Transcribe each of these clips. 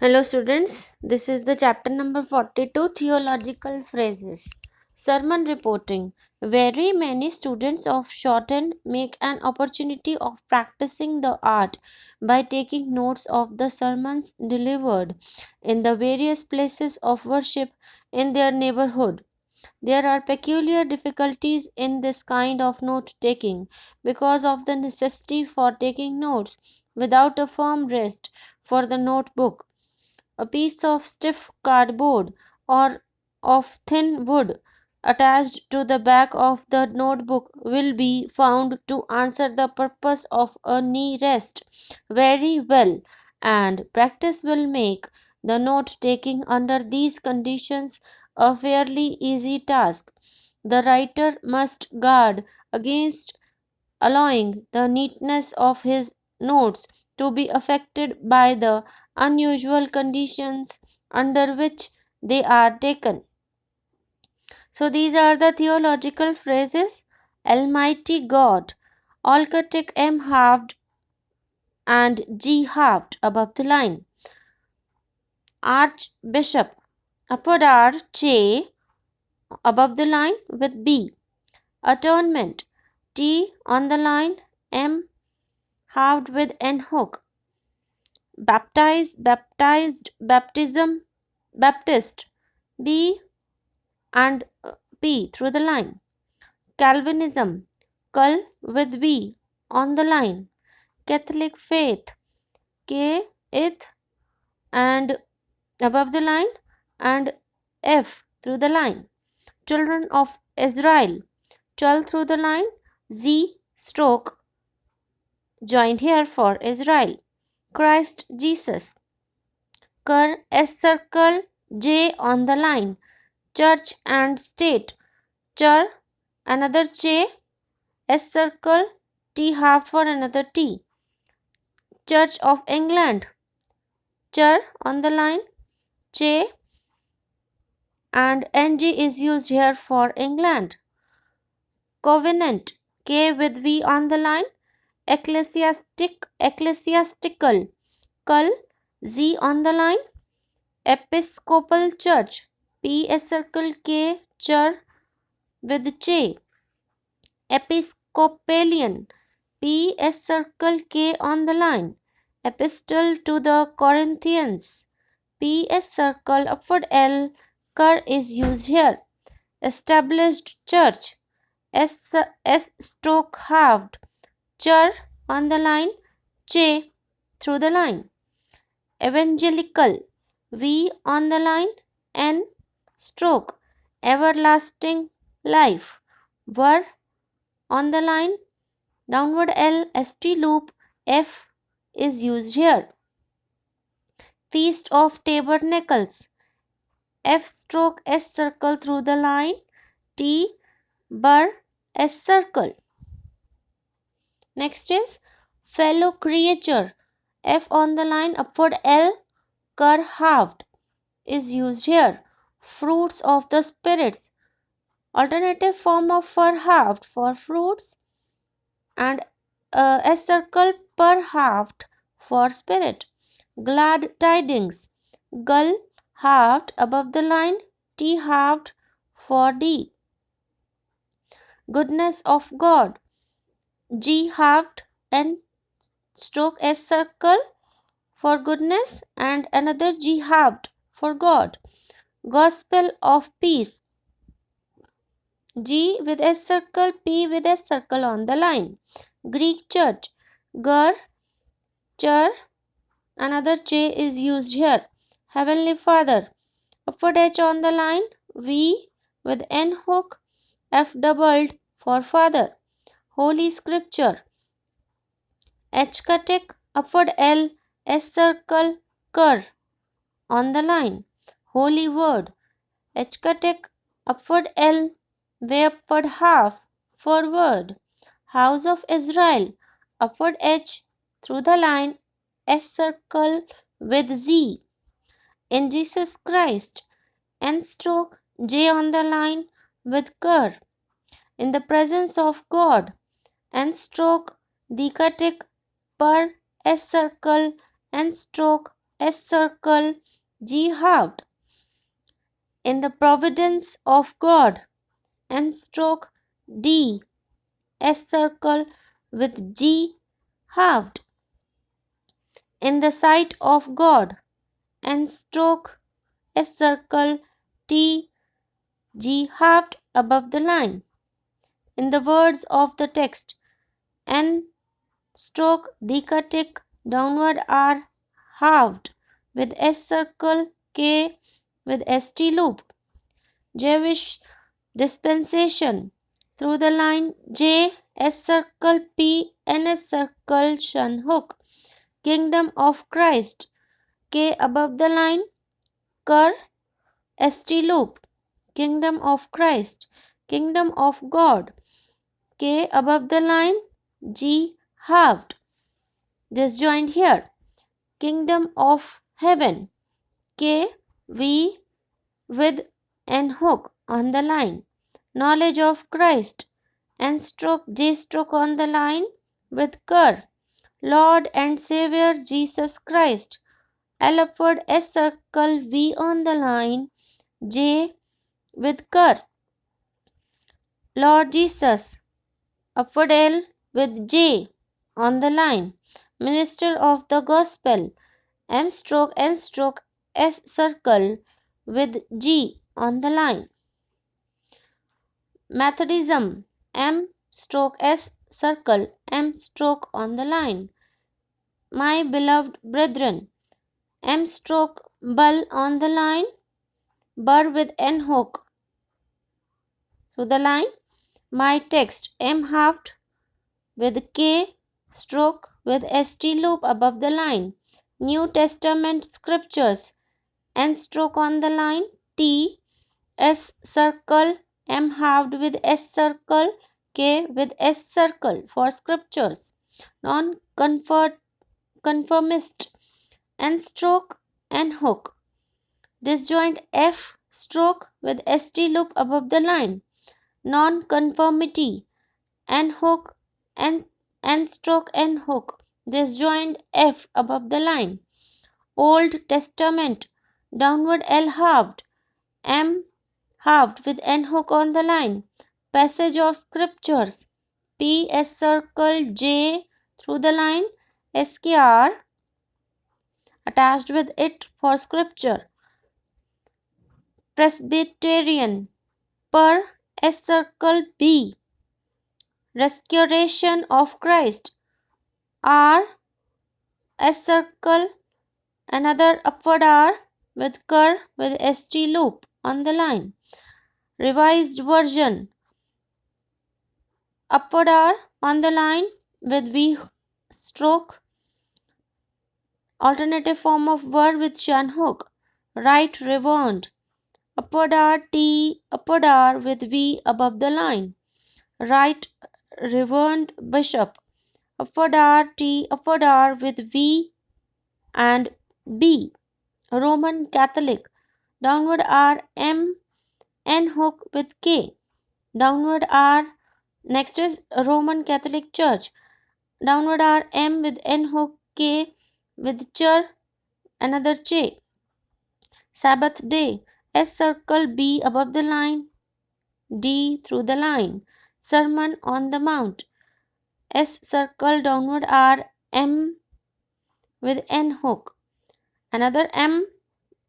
Hello students, this is the chapter number 42, Theological Phrases. Sermon reporting. Very many students of shorthand make an opportunity of practicing the art by taking notes of the sermons delivered in the various places of worship in their neighborhood. There are peculiar difficulties in this kind of note taking because of the necessity for taking notes without a firm rest for the notebook. A piece of stiff cardboard or of thin wood attached to the back of the notebook will be found to answer the purpose of a knee rest very well, and practice will make the note taking under these conditions a fairly easy task. The writer must guard against allowing the neatness of his notes to be affected by the unusual conditions under which they are taken. So, these are the theological phrases: Almighty God, Alcatic M halved and G halved above the line, Archbishop, upward R, J above the line with B, Atonement, T on the line, M halved with N hook, baptism, Baptist, B and P through the line. Calvinism, Kal with B on the line. Catholic faith, K, ith and above the line and F through the line. Children of Israel, Chal through the line, Z stroke joined here for Israel. Christ Jesus, Kar S circle, J on the line. Church and state, Char another J, S circle, T half for another T. Church of England, Char on the line, J and NG is used here for England. Covenant, K with V on the line. Ecclesiastical, Kal, Z on the line. Episcopal Church, P S circle K, Char with J. Episcopalian, P S circle K on the line. Epistle to the Corinthians, P S circle upward L, Cur is used here. Established church, S stroke halved, Chur on the line, J through the line. Evangelical, V on the line, N stroke, everlasting life, Ver on the line, downward L, ST loop, F is used here. Feast of Tabernacles, F stroke S circle through the line, T bar S circle. Next is fellow creature, F on the line, upward L, cur halved is used here. Fruits of the spirits, alternative form of for halved for fruits, and S circle per halved for spirit. Glad tidings, gull halved above the line, T halved for D. Goodness of God, G halved and stroke S circle for goodness and another G halved for God. Gospel of peace, G with S circle, P with S circle on the line. Greek church, Gur, Chur, another J is used here. Heavenly Father, upward H on the line, V with N hook, F doubled for Father. Holy Scripture, H catic, upward L, S circle, Cur on the line. Holy Word, H catic, upward L, way upward half for word. House of Israel, upward H through the line, S circle with Z. In Jesus Christ, N stroke J on the line with cur. In the presence of God, N stroke Decatic per S circle N stroke S circle, G halved. In the providence of God, N stroke D, S circle with G halved. In the sight of God, N stroke S circle T, G halved above the line. In the words of the text, N stroke diacritic downward R halved with S circle K with ST loop. Jewish dispensation through the line J S circle P N S circle shun hook. Kingdom of Christ K above the line cur ST loop. Kingdom of Christ. Kingdom of God K above the line G halved. Disjoined here. Kingdom of Heaven K V with N hook on the line. Knowledge of Christ N stroke J stroke on the line with cur. Lord and Savior Jesus Christ. L upward S circle V on the line J with cur. Lord Jesus. Upward L with J on the line. Minister of the Gospel M stroke N stroke S circle with G on the line. Methodism M stroke S circle M stroke on the line. My beloved brethren M stroke bull on the line. Burr with N hook to the line. My text M halved with K stroke with ST loop above the line. New Testament scriptures N stroke on the line. T S circle M halved with S circle K with S circle for scriptures. Non-conformist N stroke N hook. Disjoint F stroke with ST loop above the line. Non-conformity N hook N stroke N hook. Disjoint F above the line. Old Testament downward L halved. M halved with N hook on the line. Passage of scriptures P S circle J through the line SKR attached with it for scripture. Presbyterian per S circle B. Restoration of Christ R S circle another upward R with cur with ST loop on the line. Revised version upward R on the line with V stroke. Alternative form of word with shun hook. Right reverend. Upward R T upward R with V above the line. Right reverend bishop. Upward R T upward R with V and B. Roman Catholic. Downward R M N hook with K. Downward R. Next is Roman Catholic Church. Downward R M with N hook K with chur another J. Sabbath day S circle B above the line D through the line. Sermon on the Mount S circle downward R M with N hook. Another M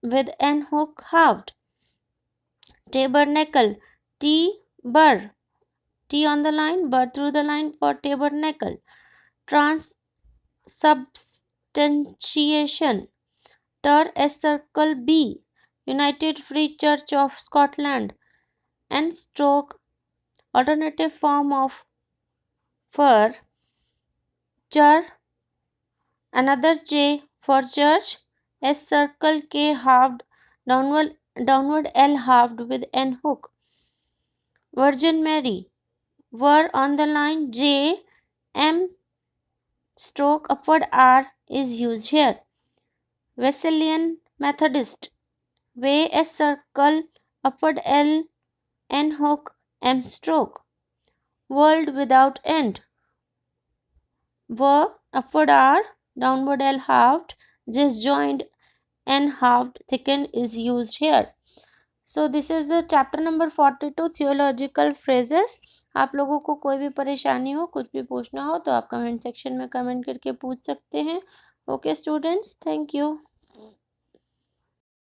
with N hook halved. Tabernacle T burr. T on the line, burr through the line for tabernacle. Transubstantiation Ter S circle B. United Free Church of Scotland. N stroke alternative form of for chur another J for church. S circle K halved downward L halved with N hook. Virgin Mary were on the line J M stroke upward R is used here. Wesleyan Methodist way S circle upward L N hook M stroke. World without end were upward R downward L halved disjoined and halved thickened is used here. So this is the chapter number 42 theological phrases. आप लोगों को कोई भी परेशानी हो, कुछ भी पूछना हो तो आप कमेंट सेक्शन में कमेंट करके पूछ सकते हैं. Okay students, thank you.